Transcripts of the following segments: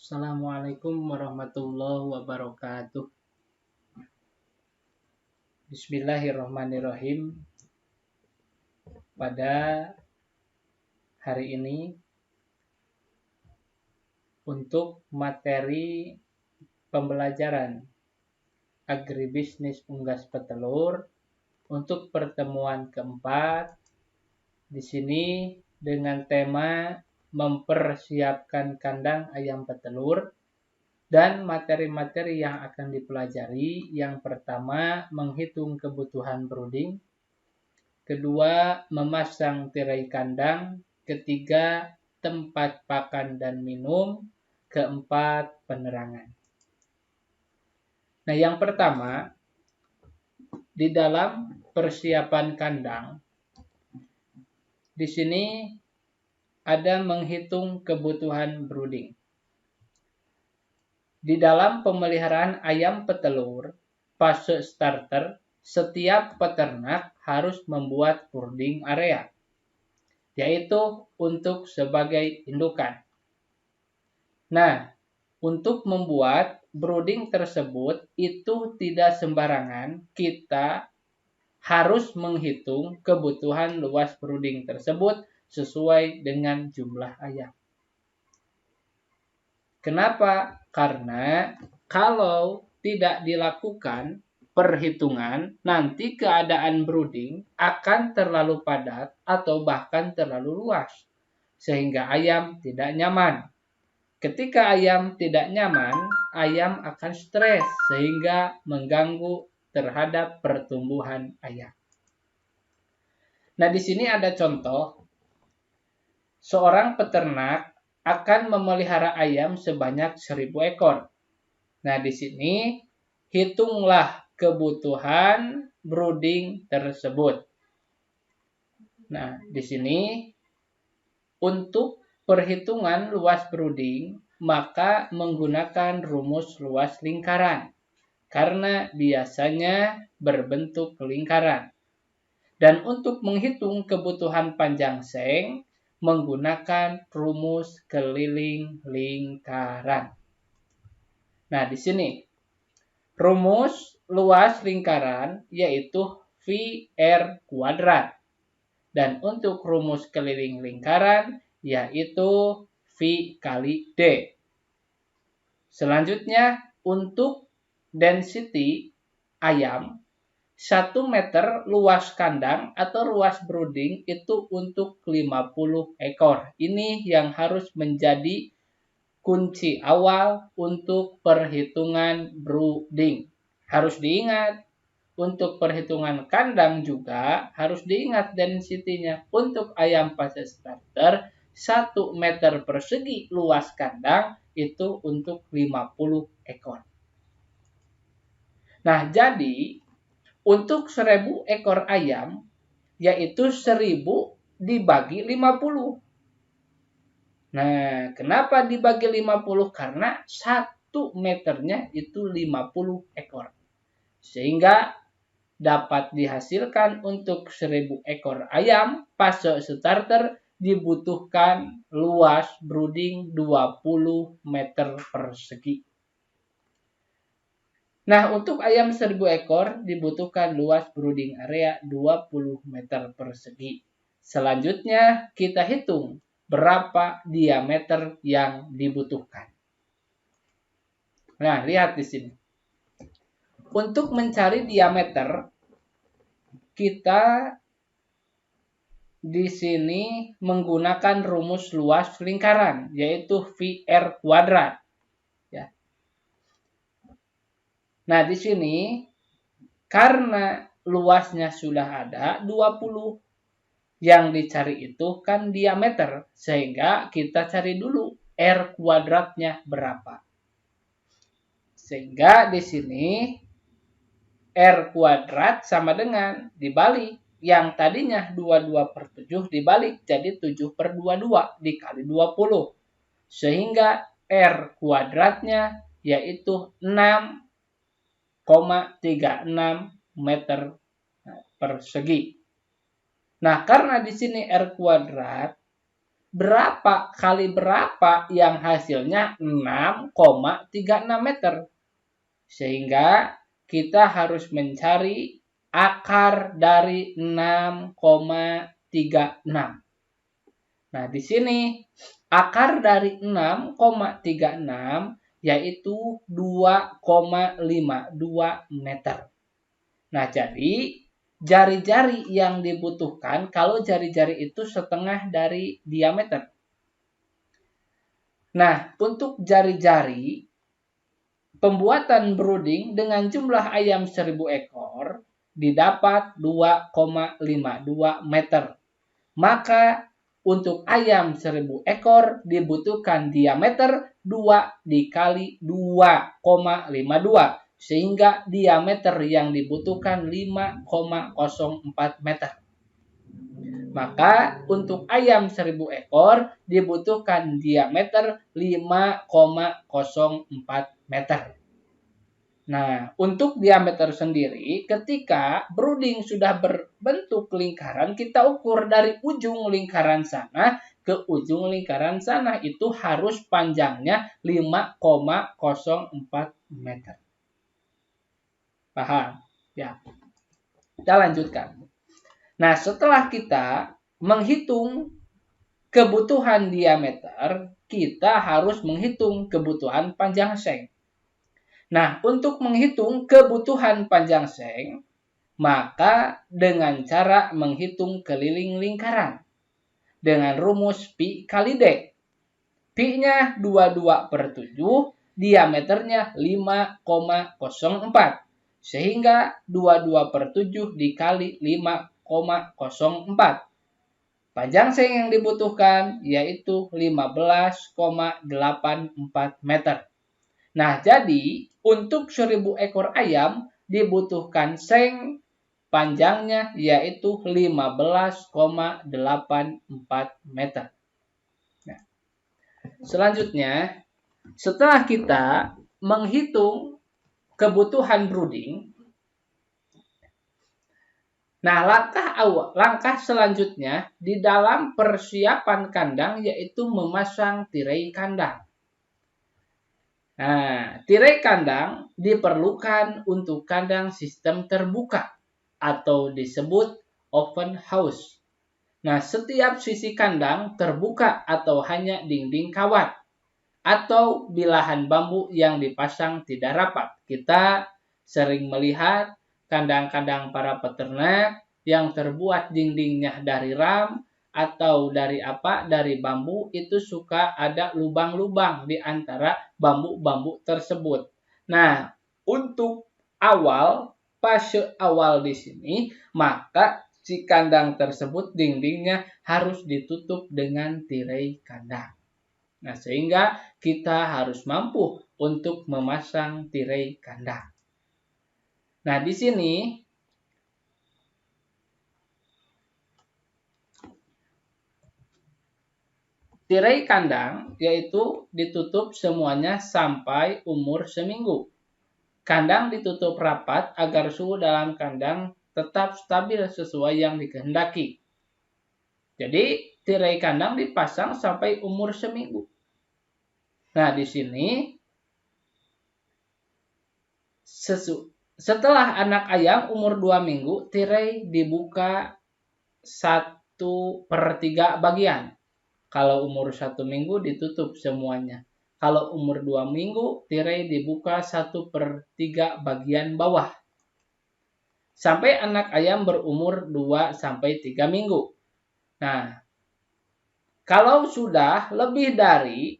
Assalamualaikum warahmatullahi wabarakatuh. Bismillahirrahmanirrahim. Pada hari ini untuk materi pembelajaran agribisnis unggas petelur untuk pertemuan keempat di sini dengan tema mempersiapkan kandang ayam petelur. Dan materi-materi yang akan dipelajari, yang pertama menghitung kebutuhan brooding, kedua memasang tirai kandang, ketiga tempat pakan dan minum, keempat penerangan. Nah, yang pertama di dalam persiapan kandang, di sini ada menghitung kebutuhan brooding. Di dalam pemeliharaan ayam petelur, fase starter, setiap peternak harus membuat brooding area, yaitu untuk sebagai indukan. Nah, untuk membuat brooding tersebut itu tidak sembarangan, kita harus menghitung kebutuhan luas brooding tersebut sesuai dengan jumlah ayam. Kenapa? Karena kalau tidak dilakukan perhitungan, nanti keadaan brooding akan terlalu padat atau bahkan terlalu luas, sehingga ayam tidak nyaman. Ketika ayam tidak nyaman, ayam akan stres sehingga mengganggu terhadap pertumbuhan ayam. Nah, di sini ada contoh seorang peternak akan memelihara ayam sebanyak 1.000 ekor. Nah, di sini hitunglah kebutuhan brooding tersebut. Nah, di sini untuk perhitungan luas brooding, maka menggunakan rumus luas lingkaran, karena biasanya berbentuk lingkaran. Dan untuk menghitung kebutuhan panjang seng, menggunakan rumus keliling lingkaran. Nah, di sini rumus luas lingkaran yaitu VR kuadrat. Dan untuk rumus keliling lingkaran yaitu V kali D. Selanjutnya untuk density ayam, 1 meter luas kandang atau luas brooding itu untuk 50 ekor. Ini yang harus menjadi kunci awal untuk perhitungan brooding. Harus diingat, untuk perhitungan kandang juga harus diingat density-nya. Untuk ayam fase starter, 1 meter persegi luas kandang itu untuk 50 ekor. Nah, jadi untuk 1.000 ekor ayam, yaitu 1.000 dibagi 50. Nah, kenapa dibagi 50? Karena 1 meternya itu 50 ekor. Sehingga dapat dihasilkan untuk 1.000 ekor ayam, fase starter dibutuhkan luas brooding 20 meter persegi. Nah, untuk ayam 1.000 ekor dibutuhkan luas brooding area 20 meter persegi. Selanjutnya kita hitung berapa diameter yang dibutuhkan. Nah, lihat di sini. Untuk mencari diameter, kita di sini menggunakan rumus luas lingkaran, yaitu VR kuadrat. Nah, di sini karena luasnya sudah ada 20, yang dicari itu kan diameter, sehingga kita cari dulu R kuadratnya berapa. Sehingga di sini R kuadrat sama dengan dibalik. Yang tadinya 22/7 dibalik jadi 7/22 dikali 20. Sehingga R kuadratnya yaitu 6,36 meter persegi. Nah, karena di sini R kuadrat berapa kali berapa yang hasilnya 6,36 meter. Sehingga kita harus mencari akar dari 6,36. Nah, di sini akar dari 6,36 yaitu 2,52 meter. Nah, jadi jari-jari yang dibutuhkan kalau jari-jari itu setengah dari diameter. Nah, untuk jari-jari pembuatan brooding dengan jumlah ayam 1000 ekor didapat 2,52 meter. Maka untuk ayam 1000 ekor dibutuhkan diameter 2 dikali 2,52 sehingga diameter yang dibutuhkan 5,04 meter. Maka untuk ayam 1000 ekor dibutuhkan diameter 5,04 meter. Nah, untuk diameter sendiri, ketika brooding sudah berbentuk lingkaran, kita ukur dari ujung lingkaran sana ke ujung lingkaran sana. Itu harus panjangnya 5,04 meter. Paham? Ya. Kita lanjutkan. Nah, setelah kita menghitung kebutuhan diameter, kita harus menghitung kebutuhan panjang seng. Nah, untuk menghitung kebutuhan panjang seng, maka dengan cara menghitung keliling lingkaran. Dengan rumus pi kali D. Pi-nya 22/7, diameternya 5,04. Sehingga 22/7 dikali 5,04. Panjang seng yang dibutuhkan yaitu 15,84 meter. Nah, jadi untuk 1000 ekor ayam dibutuhkan seng panjangnya yaitu 15,84 meter. Nah, selanjutnya, setelah kita menghitung kebutuhan brooding, nah langkah selanjutnya di dalam persiapan kandang yaitu memasang tirai kandang. Nah, tirai kandang diperlukan untuk kandang sistem terbuka atau disebut open house. Nah, setiap sisi kandang terbuka atau hanya dinding kawat atau bilahan bambu yang dipasang tidak rapat. Kita sering melihat kandang-kandang para peternak yang terbuat dindingnya dari ram atau dari bambu, itu suka ada lubang-lubang di antara bambu-bambu tersebut. Nah, untuk fase awal di sini, maka si kandang tersebut dindingnya harus ditutup dengan tirai kandang. Nah, sehingga kita harus mampu untuk memasang tirai kandang. Nah, di sini tirai kandang yaitu ditutup semuanya sampai umur seminggu. Kandang ditutup rapat agar suhu dalam kandang tetap stabil sesuai yang dikehendaki. Jadi, tirai kandang dipasang sampai umur seminggu. Nah, di sini setelah anak ayam umur 2 minggu, tirai dibuka 1/3 bagian. Kalau umur 1 minggu ditutup semuanya. Kalau umur 2 minggu, tirai dibuka 1/3 bagian bawah. Sampai anak ayam berumur 2-3 minggu. Nah, kalau sudah lebih dari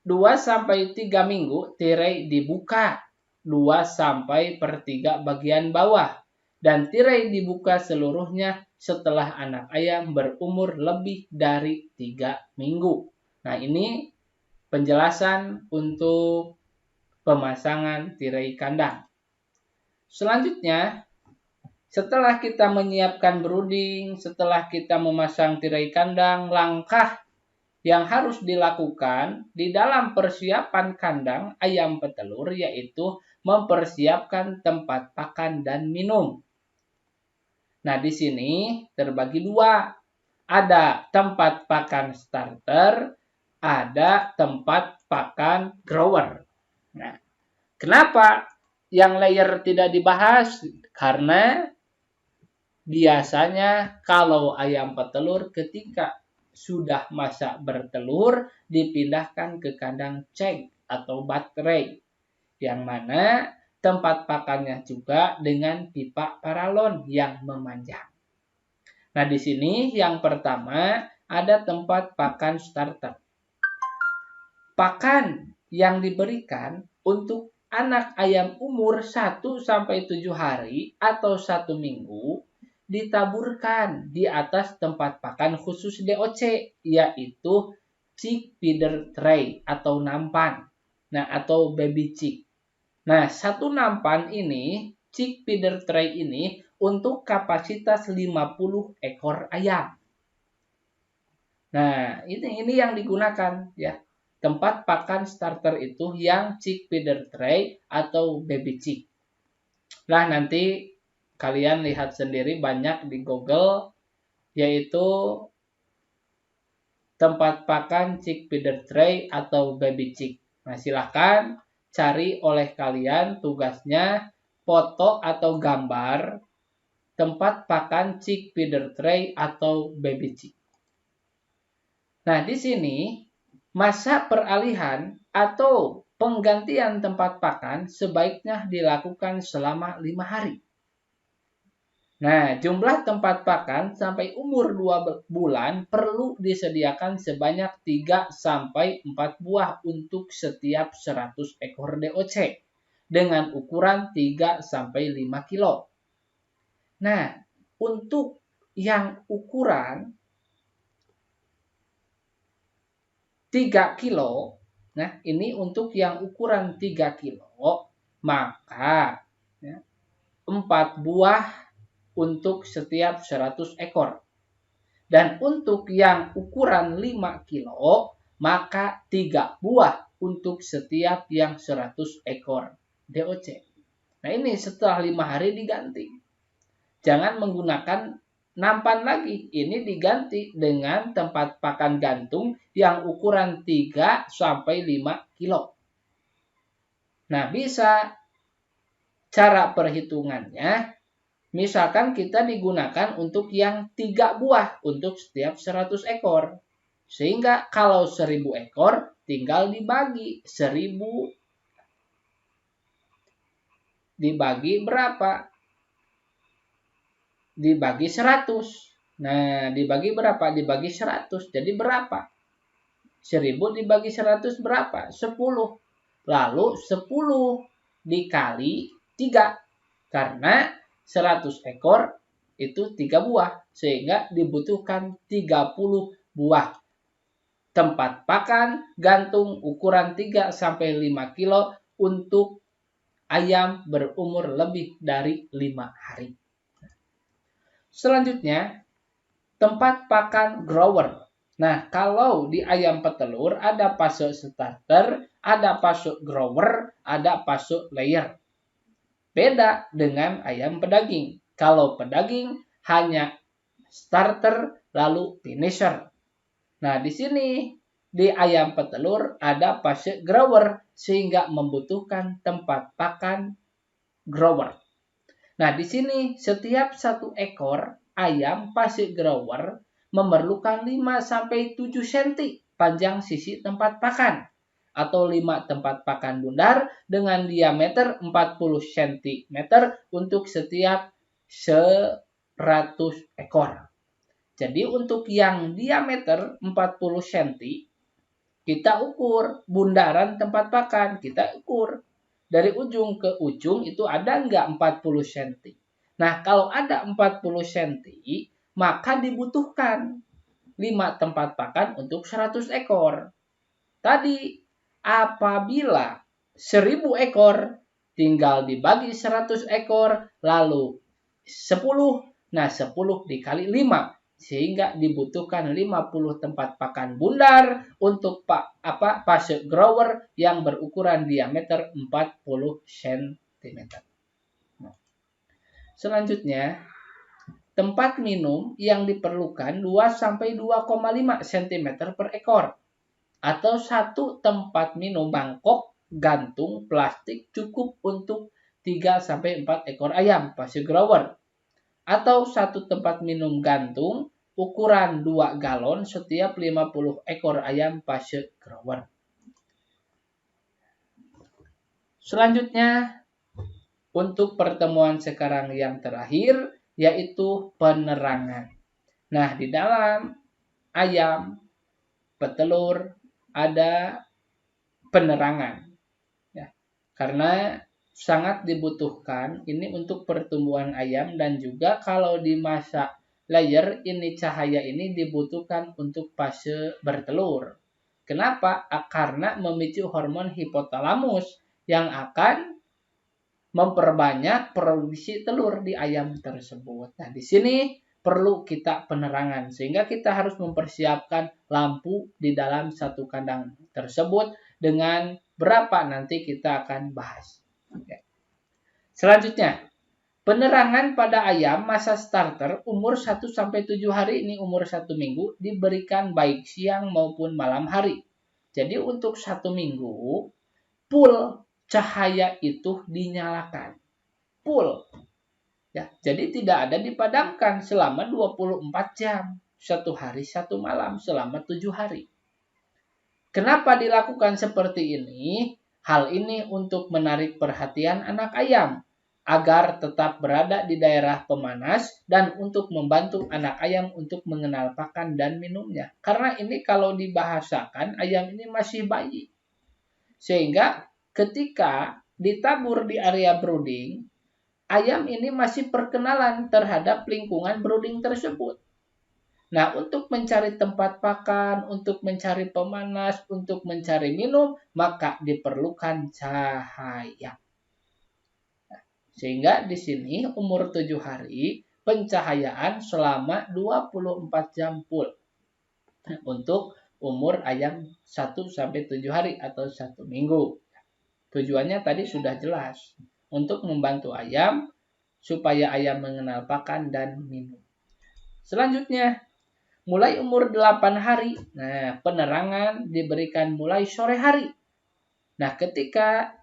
2-3 minggu, tirai dibuka 2/3 bagian bawah. Dan tirai dibuka seluruhnya setelah anak ayam berumur lebih dari 3 minggu. Nah, ini penjelasan untuk pemasangan tirai kandang. Selanjutnya, setelah kita menyiapkan brooding, setelah kita memasang tirai kandang, langkah yang harus dilakukan di dalam persiapan kandang ayam petelur yaitu mempersiapkan tempat pakan dan minum. Nah, di sini terbagi dua. ada tempat pakan starter, ada tempat pakan grower. Nah, kenapa yang layer tidak dibahas? Karena biasanya kalau ayam petelur ketika sudah masa bertelur dipindahkan ke kandang ceng atau baterai, yang mana tempat pakannya juga dengan pipa paralon yang memanjang. Nah, di sini yang pertama ada tempat pakan starter. Pakan yang diberikan untuk anak ayam umur 1-7 hari atau 1 minggu ditaburkan di atas tempat pakan khusus DOC, yaitu chick feeder tray atau nampan. Nah, atau baby chick. Nah, satu nampan ini, chick feeder tray ini untuk kapasitas 50 ekor ayam. Nah, ini yang digunakan ya. Tempat pakan starter itu yang chick feeder tray atau baby chick. Nah, nanti kalian lihat sendiri banyak di Google, yaitu tempat pakan chick feeder tray atau baby chick. Nah, silahkan cari oleh kalian, tugasnya foto atau gambar tempat pakan chick feeder tray atau baby chick. Nah, di sini masa peralihan atau penggantian tempat pakan sebaiknya dilakukan selama 5 hari. Nah, jumlah tempat pakan sampai umur 2 bulan perlu disediakan sebanyak 3-4 buah untuk setiap 100 ekor DOC dengan ukuran 3-5 kilo. Nah, untuk yang ukuran 3 kilo, nah ini untuk yang ukuran 3 kilo, maka 4 buah untuk setiap 100 ekor. Dan untuk yang ukuran 5 kilo, maka 3 buah untuk setiap yang 100 ekor DOC. Nah, ini setelah 5 hari diganti. Jangan menggunakan nampan lagi. Ini diganti dengan tempat pakan gantung yang ukuran 3-5 kilo. Nah, bisa cara perhitungannya, misalkan kita digunakan untuk yang 3 buah untuk setiap 100 ekor. Sehingga kalau 1000 ekor tinggal dibagi. 1000 dibagi berapa? Dibagi 100. Nah, dibagi berapa? Dibagi 100. Jadi berapa? 1000 dibagi 100 berapa? 10. Lalu 10 dikali 3. Karena 100 ekor itu 3 buah. Sehingga dibutuhkan 30 buah tempat pakan gantung ukuran 3-5 kilo untuk ayam berumur lebih dari 5 hari. Selanjutnya, tempat pakan grower. Nah, kalau di ayam petelur ada fase starter, ada fase grower, ada fase layer. Beda dengan ayam pedaging. Kalau pedaging hanya starter lalu finisher. Nah, di sini di ayam petelur ada fase grower sehingga membutuhkan tempat pakan grower. Nah, di sini setiap 1 ekor ayam fase grower memerlukan 5-7 cm panjang sisi tempat pakan atau 5 tempat pakan bundar dengan diameter 40 cm untuk setiap 100 ekor. Jadi untuk yang diameter 40 cm kita ukur bundaran tempat pakan, kita ukur dari ujung ke ujung itu ada enggak 40 cm. Nah, kalau ada 40 cm, maka dibutuhkan 5 tempat pakan untuk 100 ekor. Tadi, apabila 1000 ekor, tinggal dibagi 100 ekor, lalu 10. Nah, 10 dikali 5. Sehingga dibutuhkan 50 tempat pakan bundar untuk fase grower yang berukuran diameter 40 cm. Selanjutnya, tempat minum yang diperlukan 2-2,5 cm per ekor. Atau satu tempat minum mangkok gantung plastik cukup untuk 3-4 ekor ayam pasir grower. Atau satu tempat minum gantung ukuran 2 galon setiap 50 ekor ayam pasir grower. Selanjutnya, untuk pertemuan sekarang yang terakhir, yaitu penerangan. Nah, di dalam ayam petelur ada penerangan. Ya, karena sangat dibutuhkan ini untuk pertumbuhan ayam dan juga kalau di masa layer ini cahaya ini dibutuhkan untuk fase bertelur. Kenapa? Karena memicu hormon hipotalamus yang akan memperbanyak produksi telur di ayam tersebut. Nah, di sini perlu kita penerangan sehingga kita harus mempersiapkan lampu di dalam satu kandang tersebut dengan berapa nanti kita akan bahas. Oke. Selanjutnya, penerangan pada ayam masa starter umur 1-7 hari ini umur 1 minggu diberikan baik siang maupun malam hari. Jadi untuk 1 minggu full cahaya itu dinyalakan. Full. Ya, jadi tidak ada dipadamkan selama 24 jam. 1 hari 1 malam selama 7 hari. Kenapa dilakukan seperti ini? Hal ini untuk menarik perhatian anak ayam agar tetap berada di daerah pemanas dan untuk membantu anak ayam untuk mengenal pakan dan minumnya. Karena ini kalau dibahasakan ayam ini masih bayi. Sehingga ketika ditabur di area brooding, ayam ini masih perkenalan terhadap lingkungan brooding tersebut. Nah, untuk mencari tempat pakan, untuk mencari pemanas, untuk mencari minum, maka diperlukan cahaya. Sehingga di sini umur 7 hari, pencahayaan selama 24 jam full. Untuk umur ayam 1-7 hari atau 1 minggu. Tujuannya tadi sudah jelas. Untuk membantu ayam supaya ayam mengenal pakan dan minum. Selanjutnya, mulai umur 8 hari, nah penerangan diberikan mulai sore hari. Nah, ketika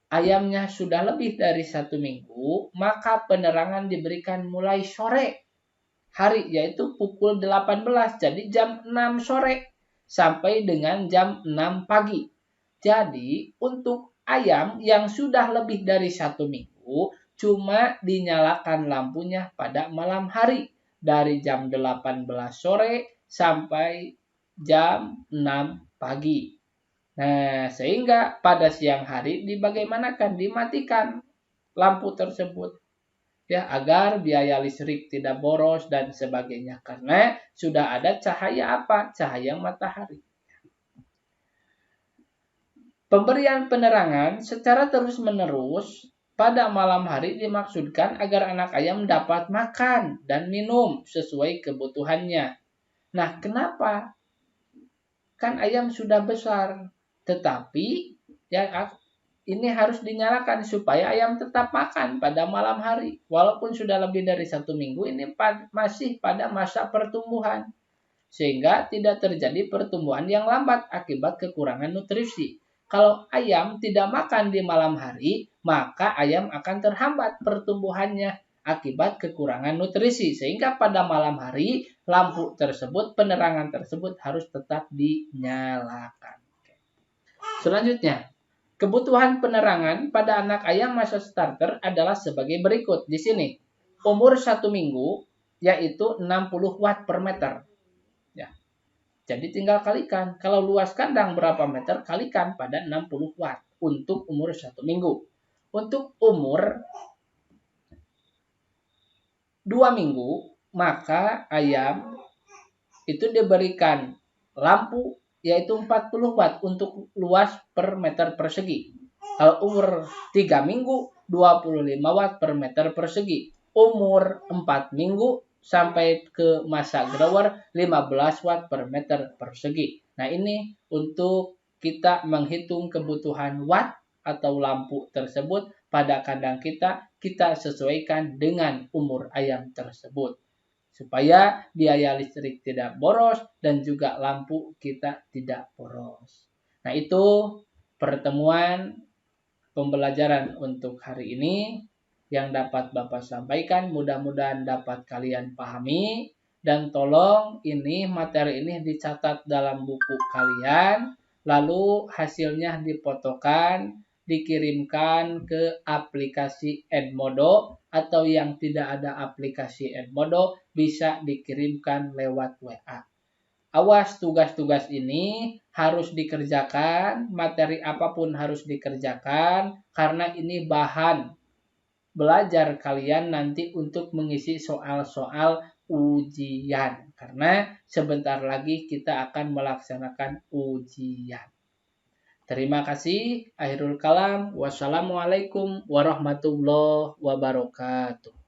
ayamnya sudah lebih dari 1 minggu, maka penerangan diberikan mulai sore hari, yaitu pukul 18, jadi jam 6 sore sampai dengan jam 6 pagi. Jadi, untuk ayam yang sudah lebih dari 1 minggu, cuma dinyalakan lampunya pada malam hari. Dari jam 18 sore sampai jam 6 pagi. Nah, sehingga pada siang hari dibagaimanakan? Dimatikan lampu tersebut. Ya, agar biaya listrik tidak boros dan sebagainya. Karena sudah ada cahaya apa? Cahaya matahari. Pemberian penerangan secara terus-menerus pada malam hari dimaksudkan agar anak ayam dapat makan dan minum sesuai kebutuhannya. Nah, kenapa? Kan ayam sudah besar, tetapi ya ini harus dinyalakan supaya ayam tetap makan pada malam hari. Walaupun sudah lebih dari 1 minggu, ini masih pada masa pertumbuhan. Sehingga tidak terjadi pertumbuhan yang lambat akibat kekurangan nutrisi. Kalau ayam tidak makan di malam hari, maka ayam akan terhambat pertumbuhannya akibat kekurangan nutrisi. Sehingga pada malam hari, lampu tersebut, penerangan tersebut harus tetap dinyalakan. Selanjutnya, kebutuhan penerangan pada anak ayam masa starter adalah sebagai berikut. Di sini, umur 1 minggu, yaitu 60 watt per meter. Jadi tinggal kalikan. Kalau luas kandang berapa meter, kalikan pada 60 watt untuk umur 1 minggu. Untuk umur 2 minggu, maka ayam itu diberikan lampu yaitu 40 watt untuk luas per meter persegi. Kalau umur 3 minggu, 25 watt per meter persegi. Umur 4 minggu, sampai ke masa grower 15 watt per meter persegi. Nah, ini untuk kita menghitung kebutuhan watt atau lampu tersebut pada kandang kita sesuaikan dengan umur ayam tersebut. Supaya biaya listrik tidak boros dan juga lampu kita tidak boros. Nah, itu pertemuan pembelajaran untuk hari ini yang dapat Bapak sampaikan. Mudah-mudahan dapat kalian pahami. Dan tolong materi ini dicatat dalam buku kalian. Lalu hasilnya difotokan, dikirimkan ke aplikasi Edmodo. Atau yang tidak ada aplikasi Edmodo bisa dikirimkan lewat WA. Awas, tugas-tugas ini harus dikerjakan, materi apapun harus dikerjakan, karena ini bahan belajar kalian nanti untuk mengisi soal-soal ujian. Karena sebentar lagi kita akan melaksanakan ujian. Terima kasih. Akhirul kalam. Wassalamualaikum warahmatullahi wabarakatuh.